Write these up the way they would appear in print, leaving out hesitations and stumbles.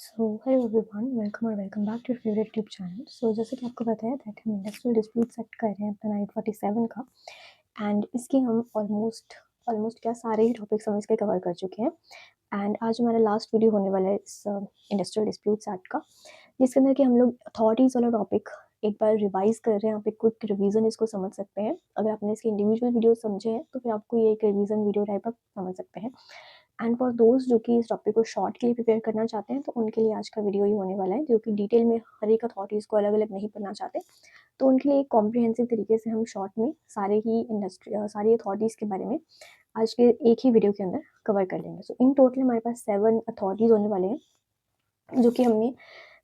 Hello everyone, welcome और welcome back to your favourite YouTube channel. जैसे कि आपको पता है दैट हम इंडस्ट्रियल डिस्प्यूट एक्ट कर रहे हैं अपना 947 का। एंड इसके हम ऑलमोस्ट ऑलमोस्ट क्या सारे ही टॉपिक्स हम इसके कवर कर चुके हैं। एंड आज हमारा लास्ट वीडियो होने वाला है इस इंडस्ट्रियल डिस्प्यूट्स एक्ट का, जिसके अंदर कि हम लोग अथॉरिटीज़ वाला टॉपिक एक बार रिवाइज कर रहे हैं। आप एक क्विक रिवीजन इसको समझ सकते हैं। अगर आपने इसके इंडिविजुअल वीडियो समझे हैं तो फिर आपको ये एक रिवीजन वीडियो टाइप आप समझ सकते हैं। एंड फॉर दोस्त जो कि इस टॉपिक को शॉर्ट के लिए प्रिपेयर करना चाहते हैं तो उनके लिए आज का वीडियो ही होने वाला है, जो कि डिटेल में हर एक अथॉरिटीज़ को अलग अलग नहीं पढ़ना चाहते। तो उनके लिए एक कॉम्प्रिहेंसिव तरीके से हम शॉर्ट में सारी अथॉरिटीज़ के बारे में आज के एक ही वीडियो के अंदर कवर कर लेंगे। सो इन टोटल हमारे पास 7 अथॉरिटीज़ होने वाले हैं जो कि हमने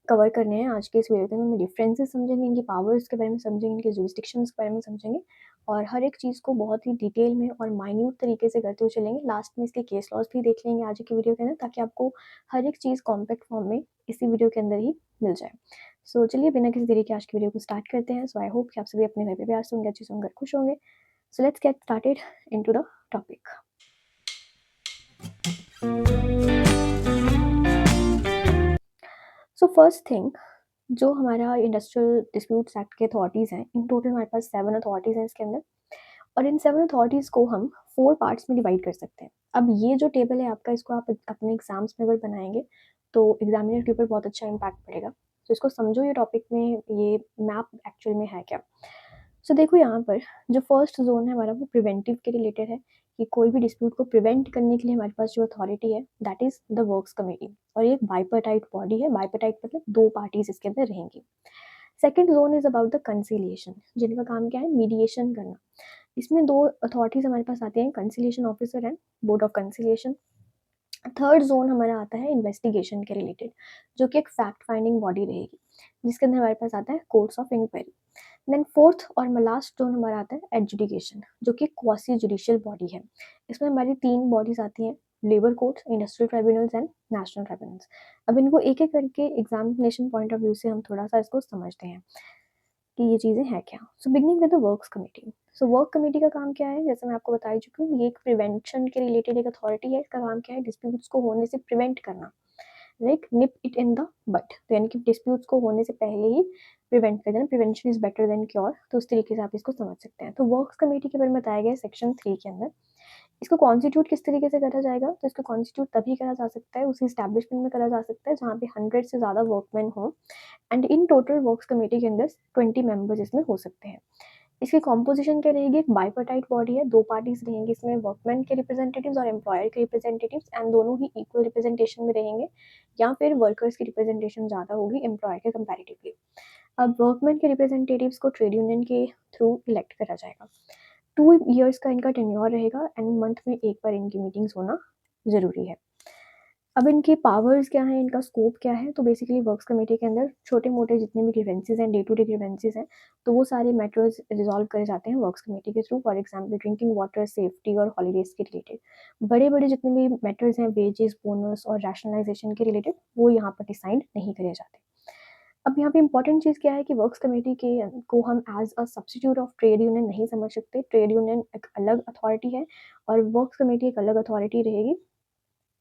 कवर करने हैं आज के इस वीडियो के अंदर। हम डिफरेंसेस समझेंगे, इनकी पावर्स के बारे में समझेंगे, इनके जुरिस्डिक्शंस के बारे में समझेंगे और हर एक चीज़ को बहुत ही डिटेल में और माइन्यूट तरीके से करते हुए चलेंगे। लास्ट में इसके केस लॉज भी देख लेंगे आज की वीडियो के अंदर, ताकि आपको हर एक चीज़ कॉम्पैक्ट फॉर्म में इसी वीडियो के अंदर ही मिल जाए। चलिए बिना किसी देरी के आज की वीडियो को स्टार्ट करते हैं। आई होप कि आप सभी अपने घर पे प्यार से होंगे, अच्छे से होंगे, खुश होंगे। Let's get started into the topic. First thing, जो हमारा इंडस्ट्रियल डिस्प्यूट्स एक्ट के अथॉरिटीज़ हैं, इन टोटल हमारे पास 7 अथॉरिटीज़ हैं इसके अंदर। और इन 7 अथॉरिटीज़ को हम 4 पार्ट्स में डिवाइड कर सकते हैं। अब ये जो टेबल है आपका, इसको आप अपने एग्जाम्स में अगर बनाएंगे तो एग्जामिनर के ऊपर बहुत अच्छा इम्पैक्ट पड़ेगा। तो इसको समझो, ये टॉपिक में ये मैप एक्चुअल में है क्या। देखो यहाँ पर जो फर्स्ट जोन है हमारा, वो प्रिवेंटिव के रिलेटेड है कि कोई भी डिस्प्यूट को प्रिवेंट करने के लिए हमारे पास जो अथॉरिटी है that is the works committee. और ये एक बाइपर्टाइट बॉडी है। बाइपर्टाइट मतलब 2 पार्टीज इसके अंदर रहेंगी। Second zone is about the conciliation, जिनका काम क्या है, मीडिएशन करना। इसमें 2 अथॉरिटीज हमारे पास आती हैं, conciliation officer and board of conciliation. Third zone हमारा आता है इन्वेस्टिगेशन के रिलेटेड, जो कि एक फैक्ट फाइंडिंग बॉडी रहेगी, जिसके अंदर हमारे पास आता है courts of inquiry. Then fourth और लास्ट जोन हमारा आता है एजुडिकेशन, जो कि क्वासी जुडिशियल बॉडी है। इसमें हमारी 3 बॉडीज आती हैं, labour courts, industrial tribunals and national tribunals. अब इनको एक एक करके एग्जामिनेशन पॉइंट ऑफ व्यू से हम थोड़ा सा इसको समझते हैं कि ये चीज़ें हैं क्या। Beginning with the works committee. Work committee का काम क्या है, जैसे मैं आपको बता चुकी हूँ, ये एक प्रिवेंशन के रिलेटेड एक अथॉरिटी है। इसका काम क्या है, डिस्प्यूट्स को होने से प्रिवेंट करना, like nib it in the but. तो यानी कि डिस्प्यूट्स को होने से पहले ही प्रिवेंट कर देना, prevention is better than cure. तो उस तरीके से आप इसको समझ सकते हैं। तो वर्क्स कमेटी के बारे में बताया गया है सेक्शन 3 के अंदर। इसको कॉन्स्टिट्यूट किस तरीके से करा जाएगा, तो इसको कॉन्स्टिट्यूट तभी करा जा सकता है, उसी स्टैब्लिशमेंट में करा जा सकता है जहाँ पे 100 से ज़्यादा वर्कमैन हो। And in total works committee के अंदर 20 मेंबर्स इसमें हो सकते हैं। इसकी कॉम्पोजिशन क्या रहेगी, एक बाइपर्टाइट बॉडी है, 2 पार्टीज रहेंगी इसमें, वर्कमैन के रिप्रेजेंटेटिव्स और एम्प्लॉयर के रिप्रेजेंटेटिव्स। एंड दोनों ही इक्वल रिप्रेजेंटेशन में रहेंगे, या फिर वर्कर्स की रिप्रेजेंटेशन ज़्यादा होगी एम्प्लॉयर के कंपैरेटिवली। अब वर्कमैन के रिप्रेजेंटेटिव्स को ट्रेड यूनियन के थ्रू इलेक्ट करा जाएगा। 2 ईयर्स का इनका टेन्योर रहेगा एंड मंथ में एक बार इनकी मीटिंग्स होना ज़रूरी है। अब इनकी पावर्स क्या हैं, इनका स्कोप क्या है, तो बेसिकली वर्क्स कमेटी के अंदर छोटे मोटे जितने भी ग्रीवेंसेज हैं, डे टू डे ग्रीवेंसेज हैं, तो वो सारे मैटर्स रिजॉल्व करे जाते हैं वर्क्स कमेटी के through. For example drinking water, safety और हॉलीडेज के रिलेटेड बड़े बड़े जितने भी मैटर्स हैं, वेजेस, बोनस और रैशनलाइजेशन के रिलेटेड, वो यहाँ पर डिसाइड नहीं करे जाते। अब यहाँ पे इंपॉर्टेंट चीज़ क्या है कि वर्क्स कमेटी के को हम as a substitute of trade union नहीं समझ सकते। ट्रेड यूनियन एक अलग अथॉरिटी है और वर्क्स कमेटी एक अलग अथॉरिटी रहेगी।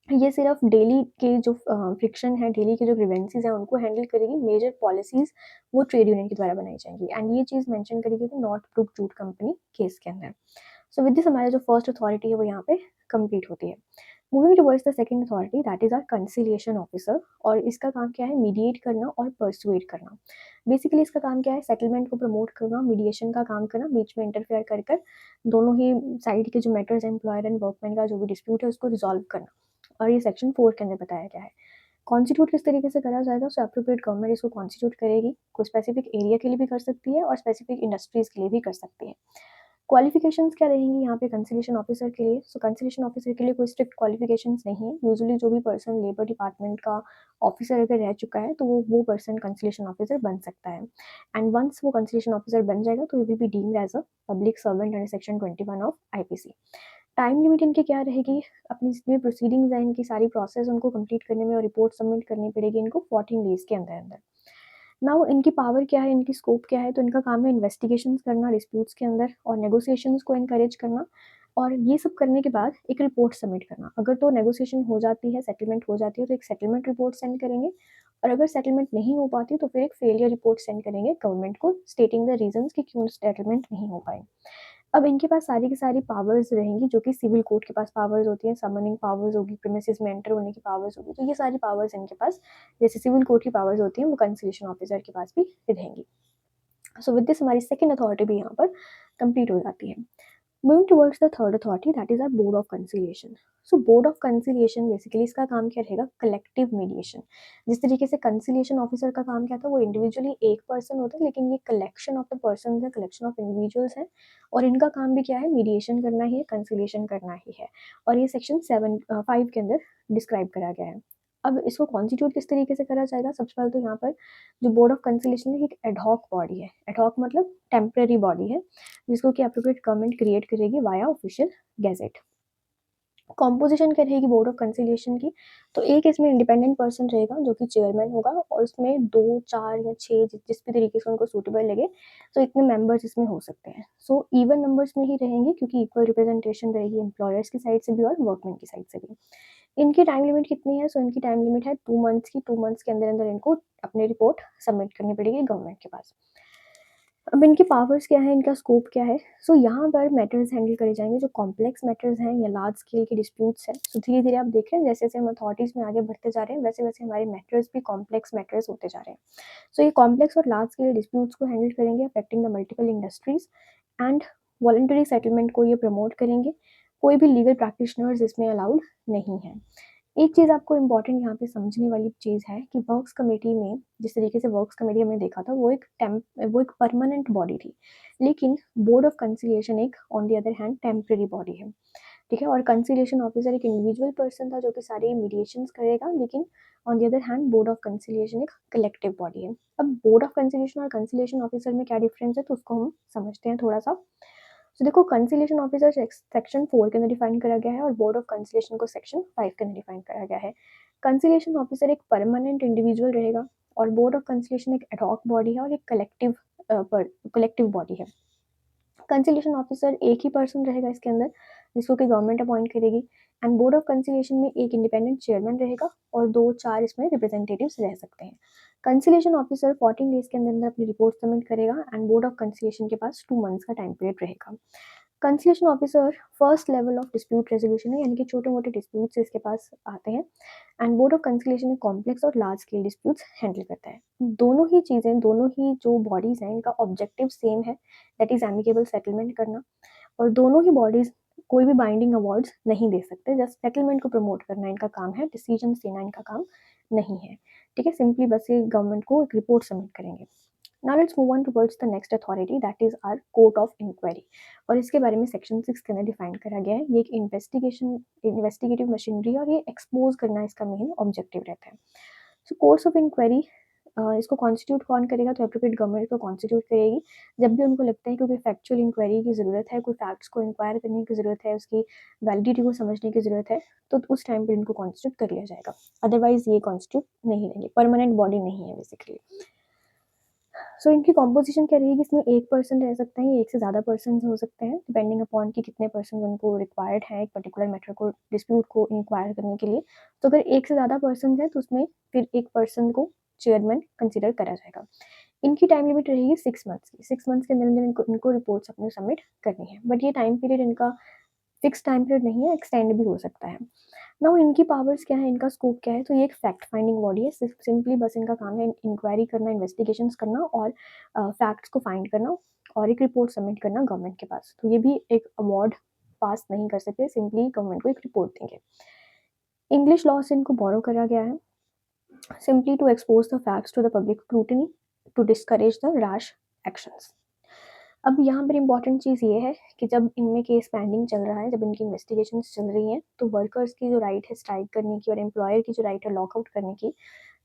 ये सिर्फ डेली के जो फ्रिक्शन है, डेली के जो ग्रीवेंसेस हैं, उनको हैंडल करेगी। मेजर पॉलिसीज वो ट्रेड यूनियन के द्वारा बनाई जाएंगी। एंड ये चीज़ मेंशन करी गई थी Northbrook jute company case के अंदर। विद दिस हमारा जो फर्स्ट अथॉरिटी है वो यहाँ पे कंप्लीट होती है। Moving towards the second authority, that is our conciliation officer. और इसका काम क्या है, मीडिएट करना और परसुएट करना। बेसिकली इसका काम क्या है, सेटलमेंट को प्रमोट करना, मीडिएशन का काम करना, बीच में इंटरफेयर कर कर दोनों ही साइड के जो मैटर्स, एम्प्लॉयर एंड वर्कमैन का जो भी डिस्प्यूट है, उसको रिजॉल्व करना। और ये सेक्शन 4 के अंदर बताया गया है। कॉन्स्टिट्यूट किस तरीके से करा जाएगा, सो एप्रोप्रिएट गवर्नमेंट इसको कॉन्स्टिट्यूट करेगी। कोई स्पेसिफिक एरिया के लिए भी कर सकती है और स्पेसिफिक इंडस्ट्रीज के लिए भी कर सकती है। क्वालिफिकेशंस क्या रहेंगी यहाँ पे कंसिलिएशन ऑफिसर के लिए, सो कंसिलिएशन ऑफिसर के लिए कोई स्ट्रिक्ट क्वालिफिकेशंस नहीं है। यूजुअली जो भी पर्सन लेबर डिपार्टमेंट का ऑफिसर अगर रह चुका है तो वो पर्सन कंसिलिएशन ऑफिसर बन सकता है। एंड वंस वो कंसिलिएशन ऑफिसर बन जाएगा तो will be deemed as a public servant under section 21 of IPC. Time limit इनकी क्या रहेगी, अपनी जितनी प्रोसीडिंग्स हैं, इनकी सारी प्रोसेस उनको कंप्लीट करने में और रिपोर्ट सबमिट करनी पड़ेगी इनको 14 डेज के अंदर अंदर। नाउ इनकी पावर क्या है, इनकी स्कोप क्या है, तो इनका काम है इन्वेस्टिगेशंस करना डिस्प्यूट्स के अंदर और नेगोशिएशंस को इनकरेज करना। और ये सब करने के बाद एक रिपोर्ट सबमिट करना। अगर तो नेगोशिएशन हो जाती है, सेटलमेंट हो जाती है, तो एक सेटलमेंट रिपोर्ट सेंड करेंगे, और अगर सेटलमेंट नहीं हो पाती तो फिर एक फेलियर रिपोर्ट सेंड करेंगे गवर्नमेंट को, स्टेटिंग द रीजंस कि क्यों सेटलमेंट नहीं हो पाए। अब इनके पास सारी की सारी पावर्स रहेंगी जो कि सिविल कोर्ट के पास पावर्स होती हैं, समनिंग पावर्स होगी, प्रीमिसेस में एंटर होने की पावर्स होगी, तो ये सारी पावर्स इनके पास जैसे सिविल कोर्ट की पावर्स होती हैं वो कंसिलिएशन ऑफिसर के पास भी रहेंगी। सो विद दिस हमारी सेकंड अथॉरिटी भी यहाँ पर कंप्लीट हो जाती है। Moving towards the third authority, that is our board of conciliation. So board of conciliation basically इसका काम क्या रहेगा, कलेक्टिव मीडिएशन। जिस तरीके से कंसिलिएशन ऑफिसर का काम क्या था, वो इंडिविजुअली एक पर्सन होता है, लेकिन ये कलेक्शन ऑफ द पर्सन है, कलेक्शन ऑफ इंडिविजुअल्स है, और इनका काम भी क्या है, मीडिएशन करना ही है, कंसिलिएशन करना ही है। और ये सेक्शन 5 के अंदर डिस्क्राइब करा गया है। अब इसको कॉन्स्टिट्यूट किस तरीके से करा जाएगा, सबसे पहले तो यहाँ पर जो बोर्ड ऑफ कंसिलिएशन है एक एडहॉक बॉडी है। एडहॉक मतलब टेम्परेरी बॉडी है, जिसको कि एप्रोप्रिएट गवर्नमेंट क्रिएट करेगी वाया ऑफिशियल गैजेट। कॉम्पोजिशन क्या रहेगी बोर्ड ऑफ कंसिलिएशन की, तो एक इसमें इंडिपेंडेंट पर्सन रहेगा जो कि चेयरमैन होगा, और उसमें 2, 4 या 6 जिस भी तरीके से उनको सूटेबल लगे, तो इतने मेंबर्स इसमें हो सकते हैं। सो इवन नंबर्स में ही रहेंगे क्योंकि इक्वल रिप्रेजेंटेशन रहेगी एम्प्लॉयर्स की साइड से भी और वर्कमैन की साइड से भी। इनकी टाइम लिमिट कितनी है, सो इनकी टाइम लिमिट है 2 मंथ्स की। 2 मंथ्स के अंदर अंदर इनको अपनी रिपोर्ट सबमिट करनी पड़ेगी गवर्नमेंट के पास। अब इनकी पावर्स क्या है, इनका स्कोप क्या है, सो यहाँ पर मैटर्स हैंडल करे जाएंगे जो कॉम्प्लेक्स मैटर्स हैं या लार्ज स्केल के डिस्प्यूट्स हैं। सो धीरे धीरे आप देख रहे हैं जैसे जैसे हम अथॉरिटीज़ में आगे बढ़ते जा रहे हैं, वैसे वैसे हमारे मैटर्स भी कॉम्प्लेक्स मैटर्स होते जा रहे हैं। सो ये कॉम्प्लेक्स और लार्ज स्केल डिस्प्यूट्स को हैंडल करेंगे affecting the multiple industries, and voluntary settlement को ये प्रमोट करेंगे। कोई भी लीगल प्रैक्टिशनर्स इसमें अलाउड नहीं है। एक चीज़ आपको इम्पॉर्टेंट यहाँ पे समझने वाली चीज़ है कि वर्क्स कमेटी में जिस तरीके से वर्क्स कमेटी हमने देखा था, वो एक परमानेंट बॉडी थी, लेकिन बोर्ड ऑफ कंसिलिएशन एक on the other hand temporary body है। ठीक है, और कंसिलिएशन ऑफिसर एक इंडिविजुअल पर्सन था जो कि सारे मीडिएशंस करेगा, लेकिन on the other hand board of conciliation एक कलेक्टिव बॉडी है। अब बोर्ड ऑफ कंसिलिएशन और कंसिलिएशन ऑफिसर में क्या डिफरेंस है, तो उसको हम समझते हैं थोड़ा सा। तो देखो, कंसिलिएशन ऑफिसर सेक्शन 4 के अंदर डिफाइन करा गया है और बोर्ड ऑफ कंसिलिएशन को सेक्शन 5 के अंदर डिफाइन करा गया है। कंसिलिएशन ऑफिसर एक परमानेंट इंडिविजुअल रहेगा, और बोर्ड ऑफ कंसिलिएशन एक एडहॉक बॉडी है और एक कलेक्टिव बॉडी है। कंसिलिएशन ऑफिसर एक ही पर्सन रहेगा इसके अंदर, जिसको कि गवर्नमेंट अपॉइंट करेगी, एंड बोर्ड ऑफ कंसिलिएशन में एक इंडिपेंडेंट चेयरमैन रहेगा और 2-4 इसमें रिप्रेजेंटेटिव्स रह सकते हैं। कंसिलिएशन ऑफिसर 14 डेज के अंदर अंदर अपनी रिपोर्ट सबमिट करेगा, एंड बोर्ड ऑफ कंसिलिएशन के पास 2 मंथ्स का टाइम पीरियड रहेगा। Conciliation officer first level of dispute resolution है, यानी कि छोटे मोटे डिस्प्यूट्स इसके पास आते हैं, and board of conciliation complex और लार्ज स्केल डिस्प्यूट्स हैंडल करता है। दोनों ही चीज़ें, दोनों ही जो बॉडीज़ हैं, इनका ऑब्जेक्टिव सेम है, दैट इज़ एमिकेबल सेटलमेंट करना। और दोनों ही बॉडीज़ कोई भी बाइंडिंग अवार्ड्स नहीं दे सकते, जस्ट सेटलमेंट को प्रमोट करना इनका काम है, डिसीजन देना इनका काम नहीं है। ठीक है, सिंपली बस ये गवर्नमेंट को एक रिपोर्ट सबमिट करेंगे। Now let's move on towards the next authority, that is our court of inquiry. और इसके बारे में सेक्शन 6 के अंदर डिफाइन करा गया है। ये एक इन्वेस्टिगेटिव मशीनरी और ये एक्सपोज करना इसका मेन ऑब्जेक्टिव रहता है। सो कोर्ट्स ऑफ इंक्वायरी, इसको कॉन्स्टिट्यूट कौन करेगा, तो एप्रोप्रिएट गवर्नमेंट को कॉन्स्टिट्यूट करेगी। जब भी उनको लगता है कि कोई फैक्चुअल इंक्वायरी की ज़रूरत है, कोई फैक्ट्स को इंक्वायर करने की ज़रूरत है, उसकी वैलिडिटी को समझने की ज़रूरत है, तो उस टाइम पर इनको कॉन्स्टिट्यूट कर लिया जाएगा। अदरवाइज ये कॉन्स्टिट्यूट नहीं रहेंगे, परमानेंट बॉडी नहीं है बेसिकली। सो इनकी कॉम्पोजिशन क्या रहेगी, इसमें एक पर्सन रह सकते हैं, एक से ज़्यादा पर्सन हो सकते हैं, डिपेंडिंग अपॉन कि कितने पर्सन उनको रिक्वायर्ड है एक पर्टिकुलर मैटर को, डिस्प्यूट को इंक्वायर करने के लिए। तो अगर एक से ज़्यादा पर्सन है तो उसमें फिर एक पर्सन को चेयरमैन कंसिडर करा जाएगा। इनकी टाइम लिमिट रहेगी 6 मंथ्स की। 6 मंथ्स के अंदर अंदर इनको रिपोर्ट्स अपने सबमिट करनी है, बट ये टाइम पीरियड इनका फिक्स टाइम पीरियड नहीं है, एक्सटेंड भी हो सकता है। नाउ इनकी पावर्स क्या है, इनका स्कोप क्या है, तो ये एक फैक्ट फाइंडिंग बॉडी है। सिंपली बस इनका काम है इंक्वायरी करना, इन्वेस्टिगेशंस करना और फैक्ट्स को फाइंड करना और एक रिपोर्ट सबमिट करना गवर्नमेंट के पास। तो ये भी एक अवार्ड पास नहीं कर सकते, सिंपली गवर्नमेंट को एक रिपोर्ट देंगे। इंग्लिश लॉ से इनको बोरो करा गया है, simply to expose the facts to the public scrutiny to discourage the rash actions. अब यहाँ पर इम्पॉर्टेंट चीज़ ये है कि जब इनमें केस पेंडिंग चल रहा है, जब इनकी इन्वेस्टिगेशन चल रही हैं, तो वर्कर्स की जो राइट है स्ट्राइक करने की और एम्प्लॉयर की जो राइट है लॉकआउट करने की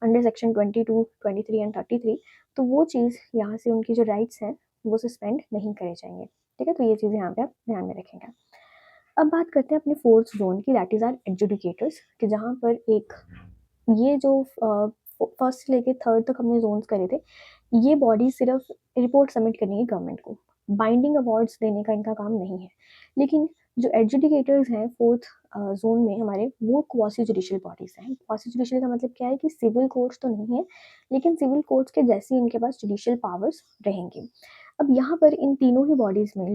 अंडर सेक्शन 22, 23 एंड 33, तो वो चीज़ यहाँ से उनकी जो राइट्स हैं वो सस्पेंड नहीं करे जाएंगे। ठीक है, तो ये चीज़ यहाँ पे आप ध्यान में रखेंगे। अब बात करते हैं अपने फोर्थ जोन की, दैट इज़ आर एडजुडिकेटर्स, कि जहाँ पर एक ये जो फर्स्ट से लेके थर्ड तक हमने जोन्स करे थे, ये बॉडी सिर्फ रिपोर्ट सबमिट करनी है गवर्नमेंट को। बाइंडिंग अवार्ड्स देने का इनका काम नहीं है। लेकिन जो एडजुडिकेटर्स हैं 4th ज़ोन में हमारे, वो क्वासी जुडिशियल बॉडीज़ हैं। क्वासी जुडिशियल का मतलब क्या है कि सिविल कोर्ट्स तो नहीं है, लेकिन सिविल कोर्ट्स के जैसी इनके पास जुडिशियल पावर्स रहेंगे। अब यहाँ पर इन तीनों ही बॉडीज़ में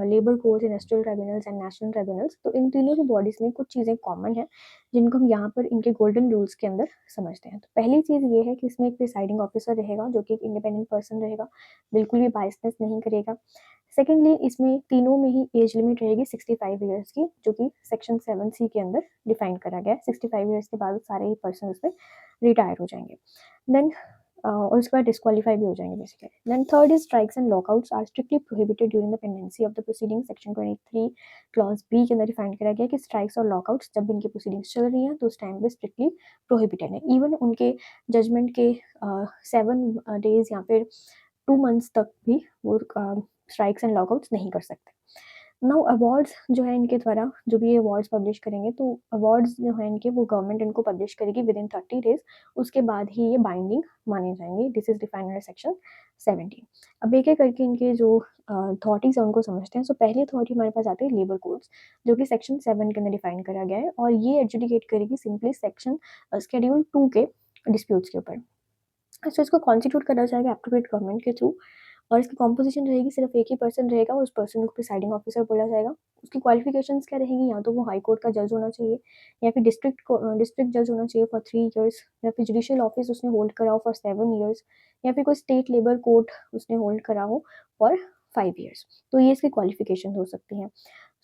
labour courts, industrial tribunals and national tribunals, तो इन तीनों ही बॉडीज़ में कुछ चीज़ें कॉमन हैं, जिनको हम यहाँ पर इनके गोल्डन रूल्स के अंदर समझते हैं। तो पहली चीज़ ये है कि इसमें एक प्रिसाइडिंग ऑफिसर रहेगा, जो कि एक इंडिपेंडेंट पर्सन रहेगा, बिल्कुल भी बायसनेस नहीं करेगा। सेकेंडली, इसमें तीनों में ही एज लिमिट रहेगी 65 ईयर्स की, जो कि सेक्शन 7C के अंदर डिफाइन करा गया है। 65 ईयर्स के बाद सारे ही पर्सन उसमें रिटायर हो जाएंगे। देन और उसके बाद डिस्क्वालीफाई भी हो जाएंगे basically. Then third is strikes and lockouts are strictly prohibited during the pendency of the proceeding. Section 23 clause B के अंदर डिफाइन करा गया कि स्ट्राइक्स और लॉकआउट्स जब इनकी प्रोसीडिंग्स चल रही हैं तो उस टाइम पे स्ट्रिक्टली प्रोहिबिटेड है। इवन उनके जजमेंट के 7 डेज या फिर 2 मंथ्स तक भी वो स्ट्राइक्स एंड लॉकआउट्स नहीं कर सकते। नाउ अवार्ड्स जो है इनके द्वारा, जो भी ये अवार्ड्स पब्लिश करेंगे, तो अवार्ड्स जो है इनके, वो गवर्नमेंट इनको पब्लिश करेगी विद इन 30 डेज। उसके बाद ही ये बाइंडिंग माने जाएंगे। This is defined under section 17। अब एक एक करके इनके जो अथॉरिटीज है उनको समझते हैं। सो पहली अथॉरिटी हमारे पास आती है लेबर कोड्स, जो कि सेक्शन 7 के अंदर डिफाइन करा गया है, और ये एडजुडिकेट करेगी सिंपली सेक्शन शेड्यूल 2 के डिस्प्यूट्स के ऊपर। सो इसको कॉन्स्टिट्यूट करा जाएगा एप्रोप्रिएट गवर्नमेंट के थ्रू, और इसकी कॉम्पोजिशन रहेगी, सिर्फ एक ही पर्सन रहेगा और उस पर्सन को प्रिसाइडिंग ऑफिसर बोला जाएगा। उसकी क्वालिफिकेशंस क्या रहेगी, या तो वो हाई कोर्ट का जज होना चाहिए, या फिर डिस्ट्रिक्ट जज होना चाहिए फॉर 3 ईयर्स, या फिर जुडिशियल ऑफिस उसने होल्ड करा हो फॉर 7 ईयर्स, या फिर कोई स्टेट लेबर कोर्ट उसने होल्ड करा हो फॉर 5 ईयर्स। तो ये इसकी क्वालिफिकेशन हो सकती हैं।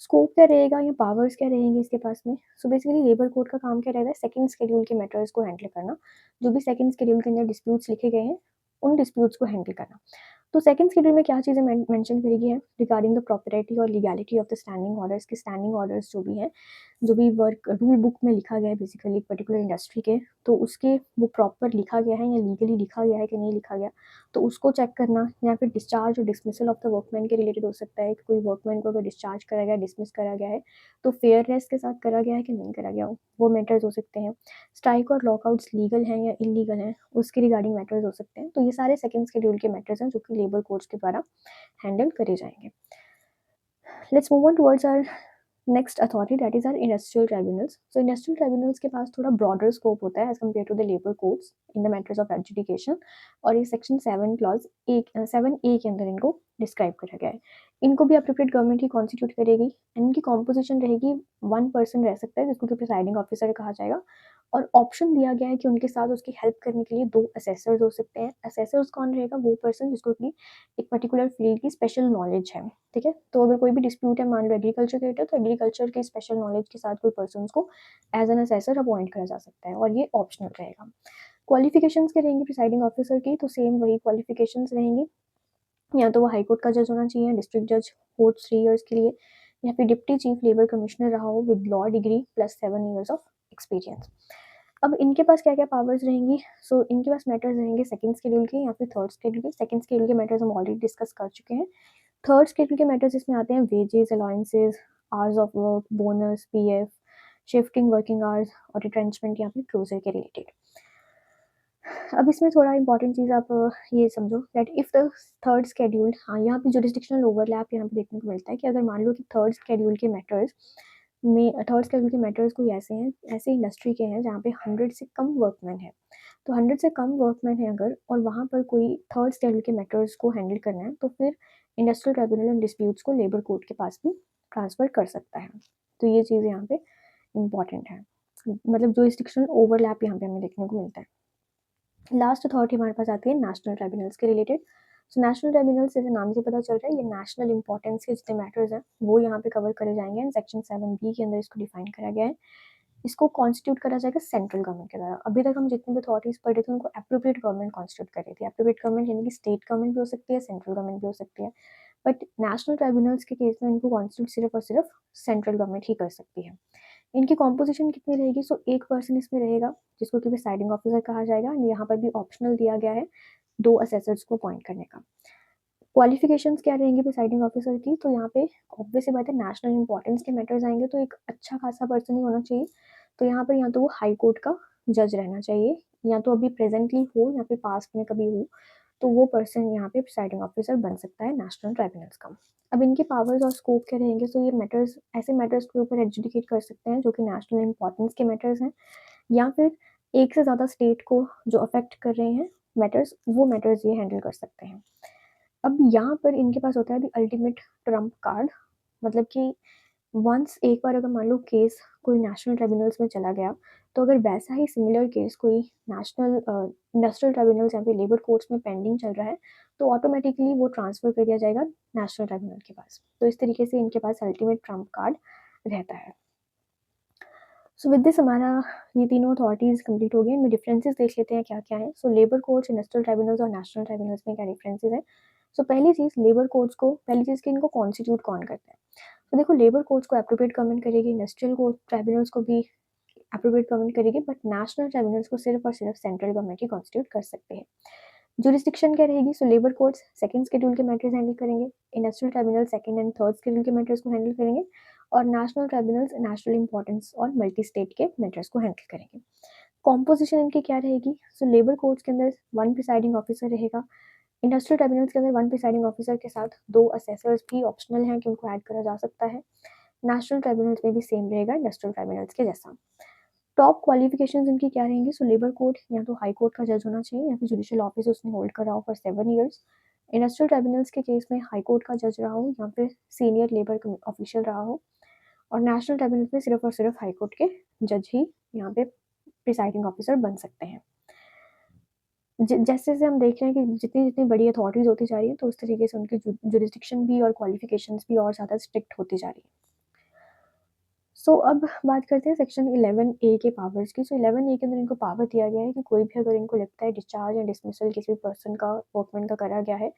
स्कोप क्या रहेगा या पावर्स क्या रहेंगी इसके पास में। सो बेसिकली लेबर कोर्ट का काम क्या रहता है, सेकंड शेड्यूल के मैटर्स को हैंडल करना। जो भी सेकंड शेड्यूल के अंदर डिस्प्यूट्स लिखे गए हैं, उन डिस्प्यूट्स को हैंडल करना। तो सेकंड शेड्यूल में क्या चीज़ें मेंशन करेगी है, रिगार्डिंग द प्रॉपर्टी और legality of the standing orders. के स्टैंडिंग ऑर्डर्स जो भी हैं, जो भी वर्क रूल बुक में लिखा गया है बेसिकली एक पर्टिकुलर इंडस्ट्री के, तो उसके वो प्रॉपर लिखा गया है या लीगली लिखा गया है कि नहीं लिखा गया, तो उसको चेक करना। या फिर डिस्चार्ज और डिसमिसल ऑफ द वर्कमैन के रिलेटेड हो सकता है कि कोई वर्कमैन को अगर डिस्चार्ज करा गया, डिसमिस करा गया है, तो फेयरनेस के साथ करा गया है कि नहीं करा गया, वो मैटर्स हो सकते हैं। स्ट्राइक और लॉकआउट्स लीगल हैं या इलीगल हैं, उसके रिगार्डिंग मैटर्स हो सकते हैं। तो ये सारे सेकंड शेड्यूल के मैटर्स हैं जो कि लेबर कोर्ट्स के द्वारा हैंडल करे जाएंगे। Let's move on towards our next authority, that is our industrial tribunals. So industrial tribunals के पास थोड़ा ब्रॉडर स्कोप होता है as compare to the labour courts in the matters of adjudication, और ये सेक्शन 7 क्लॉज 7A के अंदर इनको डिस्क्राइब करा गया है। इनको भी अप्रोप्रिएट गवर्नमेंट ही कॉन्स्टिट्यूट करेगी, एंड इनकी कॉम्पोजिशन रहेगी, 1 पर्सन रह सकता है जिसको कि प्रिसाइडिंग ऑफिसर कहा जाएगा, और ऑप्शन दिया गया है कि उनके साथ उसकी हेल्प करने के लिए 2 असेसर्स हो सकते हैं। असेसर्स कौन रहेगा, वो पर्सन जिसको कि एक पर्टिकुलर फील्ड की स्पेशल नॉलेज है। ठीक है, तो अगर कोई भी डिस्प्यूट है, मान लो एग्रीकल्चर के, तो एग्रीकल्चर के स्पेशल नॉलेज के साथ कोई पर्सन को एज एन असेसर अपॉइंट करा जा सकता है, और ये ऑप्शनल रहेगा। क्वालिफिकेशंस क्या रहेंगी प्रिसाइडिंग ऑफिसर की, तो सेम वही क्वालिफिकेशंस रहेंगी, या तो वो हाई कोर्ट का जज होना चाहिए, डिस्ट्रिक्ट जज हो 3 ईयर्स के लिए, या फिर डिप्टी चीफ लेबर कमिश्नर रहा हो with law degree plus 7 years of experience. अब इनके पास क्या क्या पावर्स रहेंगी, सो इनके पास मैटर्स रहेंगे सेकंड शेड्यूल के या फिर थर्ड शेड्यूल के। सेकंड शेड्यूल के मैटर्स हम ऑलरेडी डिस्कस कर चुके हैं। थर्ड शेड्यूल के मैटर्स इसमें आते हैं wages, allowances, hours of work, bonus, PF, shifting working hours, और रिट्रेंचमेंट या फिर क्लोजर के रिलेटेड। अब इसमें थोड़ा इंपॉर्टेंट चीज़ आप ये समझो that if the third schedule, हाँ यहाँ पे जुरिस्डिक्शनल ओवरलैप यहाँ पे देखने को मिलता है कि अगर मान लो कि थर्ड शेड्यूल के मैटर्स में, थर्ड शेड्यूल के मैटर्स कोई ऐसे हैं, ऐसे इंडस्ट्री के हैं जहाँ पे 100 से कम वर्कमैन है, तो 100 से कम वर्कमैन है अगर, और वहाँ पर कोई थर्ड शेड्यूल के मैटर्स को हैंडल करना है, तो फिर इंडस्ट्रियल ट्राइब्यूनल एंड डिस्प्यूट्स को लेबर कोर्ट के पास भी ट्रांसफ़र कर सकता है। तो ये चीज़ यहाँ पे इम्पॉर्टेंट है, मतलब जुरिस्डिक्शनल ओवरलैप यहाँ पे हमें देखने को मिलता है। लास्ट अथॉरिटी हमारे पास आती है नेशनल ट्राइब्यूनल्स के रिलेटेड। सो नेशनल ट्राइब्यूनल्स जैसे नाम से पता चल रहा है, ये नेशनल इंपॉर्टेंस के जितने मैटर्स हैं वो यहाँ पे कवर करे जाएंगे, एंड सेक्शन 7B के अंदर इसको डिफाइन करा गया है। इसको कॉन्स्टिट्यूट करा जाएगा सेंट्रल गवर्नमेंट के द्वारा। अभी तक हम जितने भी अथॉरिटीज पढ़े थे उनको एप्रोप्रिएट गवर्नमेंट कॉन्स्टिट्यूट कर रही थी। एप्रोप्रिएट गवर्नमेंट यानी कि स्टेट गवर्नमेंट भी हो सकती है, सेंट्रल गवर्नमेंट भी हो सकती है, बट नेशनल ट्राइब्यूनल्स के केस में इनको कॉन्स्टिट्यूट सिर्फ और सिर्फ सेंट्रल गवर्नमेंट ही कर सकती है। इनकी कॉम्पोजिशन कितनी रहेगी, सो एक पर्सन इसमें रहेगा जिसको कि प्रिसाइडिंग ऑफिसर कहा जाएगा, एंड यहाँ पर भी ऑप्शनल दिया गया है 2 असेसर्स को अपॉइंट करने का। क्वालिफिकेशंस क्या रहेंगी प्रिसाइडिंग ऑफिसर की, तो यहाँ पे ऑब्वियस सी बात है, नेशनल इंपॉर्टेंस के मैटर्स आएंगे तो एक अच्छा खासा पर्सन ही होना चाहिए। तो यहाँ पर या तो वो हाई कोर्ट का जज रहना चाहिए, या तो अभी प्रेजेंटली हो या फिर पास्ट में कभी हो, तो वो पर्सन यहाँ पे प्रिसाइडिंग ऑफिसर बन सकता है नेशनल ट्राइब्यूनल्स का। अब इनके पावर्स और स्कोप क्या रहेंगे? सो ये मैटर्स, ऐसे मैटर्स के ऊपर एडजुडिकेट कर सकते हैं जो कि नेशनल इंपॉर्टेंस के मैटर्स हैं, या फिर एक से ज़्यादा स्टेट को जो अफेक्ट कर रहे हैं मैटर्स, वो मैटर्स ये हैंडल कर सकते हैं। अब यहाँ पर इनके पास होता है द अल्टीमेट ट्रम्प कार्ड, मतलब कि वंस एक बार अगर मान लो केस कोई नेशनल ट्राइब्यूनल्स में चला गया, तो अगर वैसा ही सिमिलर केस कोई नेशनल इंडस्ट्रियल ट्राइब्यूनल्स या फिर लेबर कोर्ट्स में पेंडिंग चल रहा है, तो ऑटोमेटिकली वो ट्रांसफ़र कर दिया जाएगा नेशनल ट्राइब्यूनल के पास। तो इस तरीके से इनके पास अल्टीमेट ट्रम्प कार्ड रहता है। सो विद दिस हमारा ये तीनों अथॉरिटीज़ कंप्लीट हो गई। इनमें डिफरेंसेस देख लेते हैं क्या क्या है। So labour courts, industrial tribunals और नेशनल ट्राइब्यूनल्स में क्या डिफरेंसेस है। सो पहली चीज़, लेबर कोर्ट्स को, पहली चीज़ कि इनको कॉन्स्टिट्यूट कौन करता है। तो देखो, लेबर कोर्ट्स को एप्रोप्रिएट गवर्नमेंट करेगी, इंडस्ट्रियल कोर्ट ट्राइब्यूनल्स को भी एप्रोप्रिएट गवर्नमेंट करेगी, बट नेशनल ट्राइब्यूनल्स को सिर्फ और सिर्फ सेंट्रल गवर्नमेंट ही कॉन्स्टिट्यूट कर सकते हैं। जुरिस्डिक्शन क्या रहेगी? So labour courts second schedule के मैटर्स हैंडल करेंगे, industrial tribunal second and third schedule के मैटर्स को हैंडल करेंगे, और नेशनल ट्राइब्यूनल्स नेशनल इंपॉर्टेंस और मल्टी स्टेट के मैटर्स को हैंडल करेंगे। कॉम्पोजिशन इनकी क्या रहेगी? सो लेबर कोर्ट्स के अंदर वन प्रिसाइडिंग ऑफिसर रहेगा, इंडस्ट्रियल ट्राइब्यूनल्स के अंदर वन प्रिसाइडिंग ऑफिसर के साथ दो असेसर्स भी ऑप्शनल हैं कि उनको ऐड करा जा सकता है। नेशनल ट्राइब्यूनल्स में भी सेम रहेगा इंडस्ट्रियल ट्राइब्यूनल्स के जैसा। टॉप क्वालिफिकेशंस इनकी क्या रहेंगी? सो लेबर कोर्ट या तो हाई कोर्ट का जज होना चाहिए, या फिर जुडिशियल ऑफिस उसने होल्ड करा हो फॉर 7 ईयर्स। इंडस्ट्रियल ट्राइब्यूनल्स के केस में हाई कोर्ट का जज रहा हो, या फिर सीनियर लेबर ऑफिशियल रहा हो। और नेशनल ट्राइब्यूनल्स में सिर्फ और सिर्फ हाई कोर्ट के जज ही यहाँ पे प्रिसाइडिंग ऑफिसर बन सकते हैं। जैसे जैसे हम देख रहे हैं कि जितनी जितनी बड़ी अथॉरिटीज़ होती जा रही है, तो उस तरीके से उनकी जुरिस्डिक्शन भी और क्वालिफिकेशंस भी और ज़्यादा स्ट्रिक्ट होती जा रही है। सो अब बात करते हैं सेक्शन 11A के पावर्स की। सो 11A के अंदर इनको पावर दिया गया है कि कोई भी अगर इनको लगता है डिस्चार्ज या डिसमिसल किसी भी पर्सन का, वर्कमैन का करा गया है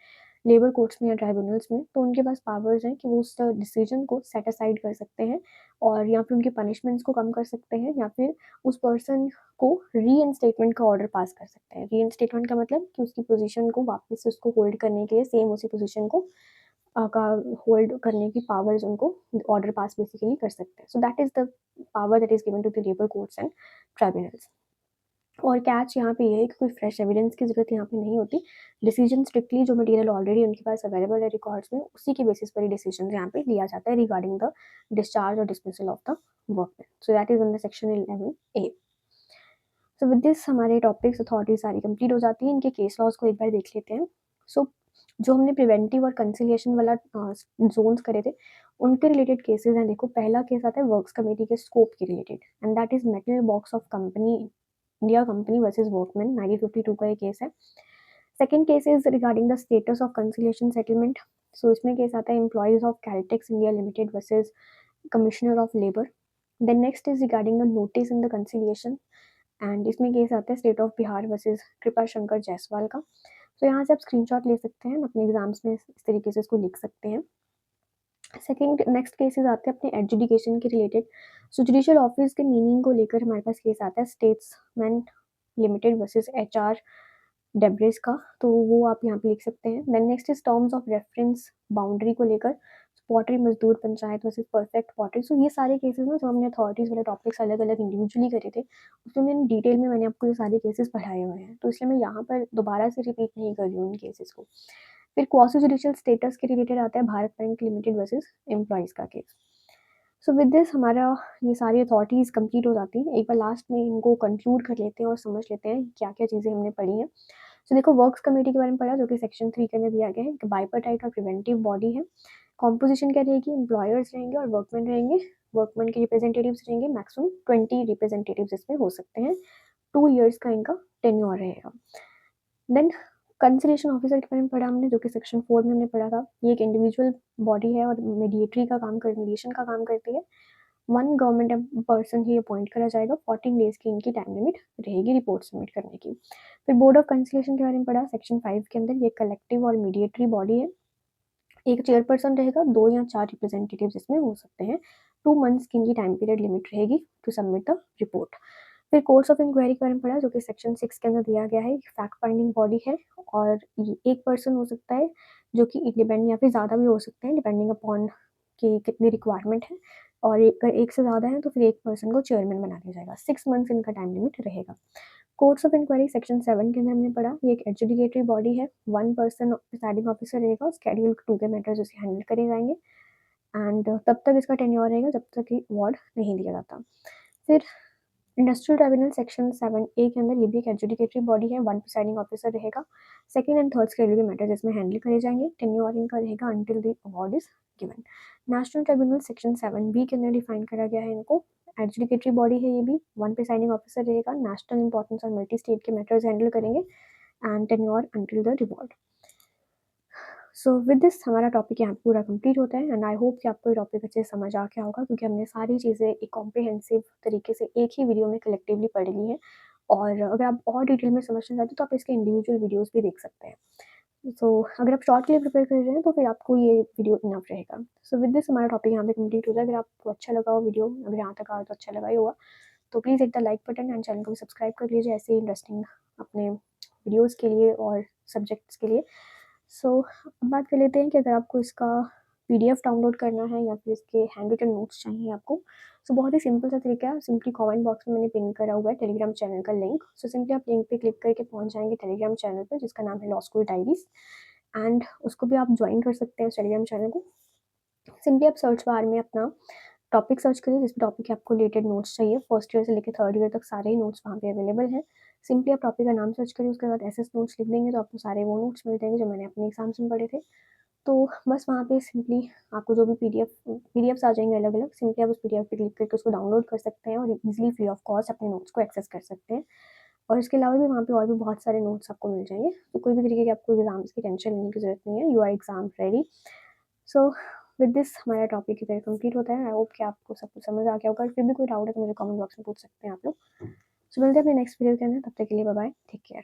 लेबर कोर्ट्स में या ट्राइब्यूनल्स में, तो उनके पास पावर्स हैं कि वो उस डिसीजन को सेट असाइड कर सकते हैं, और या फिर उनकी पनिशमेंट्स को कम कर सकते हैं, या फिर उस पर्सन को रीइंस्टेटमेंट का ऑर्डर पास कर सकते हैं। रीइंस्टेटमेंट का मतलब कि उसकी पोजीशन को वापस से उसको होल्ड करने के लिए सेम उसी पोजीशन को का होल्ड करने की पावर्स उनको ऑर्डर पास बेसिकली कर सकते हैं। So that is the power that is given to the labour courts and tribunals. और कैच यहाँ पे ये है कि कोई फ्रेश एविडेंस की ज़रूरत यहाँ पे नहीं होती। डिसीजन स्ट्रिक्टली जो मटेरियल ऑलरेडी उनके पास अवेलेबल है रिकॉर्ड्स में, उसी के बेसिस पर ही डिसीजन यहाँ पे लिया जाता है रिगार्डिंग द डिस्चार्ज और dismissal of the workman. So that is under section 11A। So with this हमारे टॉपिक्स अथॉरिटी सारी कंप्लीट हो जाती है। इनके केस लॉज को एक बार देख लेते हैं। सो जो हमने प्रिवेंटिव और कंसिलिएशन वाला जोन्स करे थे, उनके रिलेटेड केसेस हैं। देखो, पहला केस आता है वर्क्स कमेटी के स्कोप के related, and that is metal box of company India company versus workman, 1952 का ये केस है। Second case is regarding the status of conciliation settlement. So इसमें केस आता है employees of Caltex India limited versus commissioner of labour. Then next is regarding the notice in the conciliation, and इसमें case आता है state of Bihar versus कृपा शंकर जायसवाल का। तो यहाँ से आप स्क्रीनशॉट ले सकते हैं, अपने एग्जाम्स में इस तरीके से इसको लिख सकते हैं। सेकेंड नेक्स्ट केसेस आते हैं अपने एजुकेशन के रिलेटेड। सो जुडिशियल ऑफिस के मीनिंग को लेकर हमारे पास केस आता है स्टेट्समैन लिमिटेड वर्सेज HR डेब्रेस का, तो वो आप यहाँ पे लिख सकते हैं। Then next is terms of reference boundary को लेकर, पॉटरी मजदूर panchayat versus perfect pottery. So ये सारे केसेस ना जो हमने अथॉरिटीज़ वाले टॉपिक्स अलग अलग इंडिविजुअली करे थे, उसमें डिटेल में मैंने आपको ये सारे केसेस पढ़ाए हुए हैं, तो इसलिए मैं यहाँ पर दोबारा से रिपीट नहीं कर रही हूँ इन केसेस को। फिर क्वासी जुडिशियल स्टेटस के रिलेटेड आता है Bharat bank limited versus employees का केस। सो विद दिस हमारा ये सारी अथॉरिटीज़ कंप्लीट हो जाती हैं। एक बार लास्ट में इनको कंक्लूड कर लेते हैं और समझ लेते हैं क्या क्या चीज़ें हमने पढ़ी हैं। सो देखो, वर्क्स कमेटी के बारे में पढ़ा, जो कि सेक्शन 3 के अंदर दिया गया है कि बाइपर्टाइट और प्रिवेंटिव बॉडी है। कॉम्पोजिशन क्या रहेगी? एम्प्लॉयर्स रहेंगे और वर्कमैन रहेंगे। वर्कमैन के रिप्रेजेंटेटिव्स रहेंगे, मैक्सिमम 20 रिप्रेजेंटेटिव्स इसमें हो सकते हैं। 2 ईयर्स का इनका टेन्योर रहेगा। देन कंसिलिएशन ऑफिसर के बारे में पढ़ा हमने, जो कि सेक्शन 4 में हमने पढ़ा था। ये एक इंडिविजुअल बॉडी है और मीडिएटरी का काम कर मीडिएशन का काम करती है। वन गवर्नमेंट पर्सन ही अपॉइंट करा जाएगा। 14 डेज की इनकी टाइम लिमिट रहेगी रिपोर्ट सबमिट करने की। फिर बोर्ड ऑफ कंसिलिएशन के बारे में पढ़ा सेक्शन 5 के अंदर। ये कलेक्टिव और मीडिएटरी बॉडी है। एक चेयरपर्सन रहेगा, 2 या 4 रिप्रेजेंटेटिव्स इसमें हो सकते हैं। 2 मंथ्स की इनकी टाइम पीरियड लिमिट रहेगी टू सबमिट द रिपोर्ट। फिर कोर्स ऑफ इंक्वायरी के बारे में पढ़ा, जो कि सेक्शन 6 के अंदर दिया गया है। फैक्ट फाइंडिंग बॉडी है, और ये एक पर्सन हो सकता है जो कि इंडिपेंडेंट, या फिर ज़्यादा भी हो सकते हैं डिपेंडिंग अपॉन कि कितनी रिक्वायरमेंट है। और एक से ज़्यादा है तो फिर एक पर्सन को चेयरमैन बना दिया जाएगा। 6 मंथ्स इनका टाइम लिमिट रहेगा। कोर्ट्स ऑफ इंक्वायरी सेक्शन 7 के अंदर हमने पढ़ा, ये एक एडजुडिकेटरी बॉडी है, 1 पर्सन प्रिसाइडिंग ऑफिसर रहेगा, शेड्यूल 2 के मैटर्स उसे हैंडल करे जाएंगे एंड तब तक इसका टेन्योर रहेगा जब तक कि अवार्ड नहीं दिया जाता। फिर इंडस्ट्रियल ट्राइब्यूनल सेक्शन 7A के अंदर ये भी एक एडजुडिकेटरी बॉडी है, 1 प्रिसाइडिंग ऑफिसर रहेगा, सेकंड एंड थर्ड शेड्यूल के मैटर्स इसमें हैंडल करे जाएंगे, टेन्योर इनका रहेगा until the award is given. National tribunal section 7B के अंदर डिफाइन करा गया है इनको, एडजुडिकेटरी बॉडी है ये भी, 1 प्रिसाइडिंग ऑफिसर रहेगा, नेशनल इंपॉर्टेंस और मल्टी स्टेट के मैटर्स हैंडल करेंगे and tenure until the reward. So with this हमारा टॉपिक यहाँ पूरा कंप्लीट होता है एंड आई होप कि आपको ये टॉपिक अच्छे से समझ आ गया होगा, क्योंकि हमने सारी चीज़ें एक कॉम्प्रिहेंसिव तरीके से एक ही वीडियो में कलेक्टिवली पढ़ ली है। और अगर आप और डिटेल में समझना चाहते हो तो आप इसके इंडिविजुअल वीडियोस भी देख सकते हैं। सो अगर आप शॉर्ट के लिए प्रिपेयर कर रहे हैं तो फिर आपको ये वीडियो इनफ रहेगा। सो विद दिस हमारा टॉपिक यहाँ पे कंप्लीट हो जाए। अगर आपको अच्छा लगा हो वीडियो, अगर यहाँ तक आया तो अच्छा लगा ही होगा, तो please hit the like button and channel को भी सब्सक्राइब कर लीजिए ऐसे इंटरेस्टिंग अपने वीडियोज़ के लिए और सब्जेक्ट्स के लिए। सो अब बात कर लेते हैं कि अगर आपको इसका PDF डाउनलोड करना है या फिर इसके हैंड रिटन नोट्स चाहिए आपको, सो बहुत ही सिंपल सा तरीका है। सिंपली कमेंट बॉक्स में मैंने पिन करा हुआ है टेलीग्राम चैनल का लिंक। सो सिंपली आप लिंक पे क्लिक करके पहुंच जाएंगे टेलीग्राम चैनल पर, जिसका नाम है लॉ स्कूल डायरीज, एंड उसको भी आप ज्वाइन कर सकते हैं उस टेलीग्राम चैनल को। सिंपली आप सर्च बार में अपना टॉपिक सर्च करिए, जिस टॉपिक के आपको रिलेटेड नोट्स चाहिए, फर्स्ट ईयर से लेकर थर्ड ईयर तक सारे ही नोट्स वहाँ पे अवेलेबल हैं। सिंपली आप टॉपिक का नाम सर्च करिए, उसके बाद एसएस नोट्स लिख देंगे तो आपको सारे वो नोट्स मिल जाएंगे जो मैंने अपने एग्जाम्स में पढ़े थे। तो बस वहाँ पे सिंपली आपको जो भी पीडीएफ्स आ जाएंगे अलग अलग, सिंपली आप उस पीडीएफ पे क्लिक करके उसको डाउनलोड कर सकते हैं और इजीली फ्री ऑफ कॉस्ट अपने नोट्स को एक्सेस कर सकते हैं। और इसके अलावा भी वहाँ पे और भी बहुत सारे नोट्स आपको मिल जाएंगे, तो कोई भी तरीके की आपको एग्जाम्स की टेंशन लेने की जरूरत नहीं है, you are exam ready. So with this हमारा टॉपिक इधर कंप्लीट होता है। आई होप कि आपको सब कुछ समझ आ गया होगा। फिर भी कोई डाउट है तो मुझे कमेंट बॉक्स में पूछ सकते हैं आप लोग। सो मिलते हैं अपने नेक्स्ट वीडियो के अंदर, तब तक के लिए बाय बाय, टेक केयर।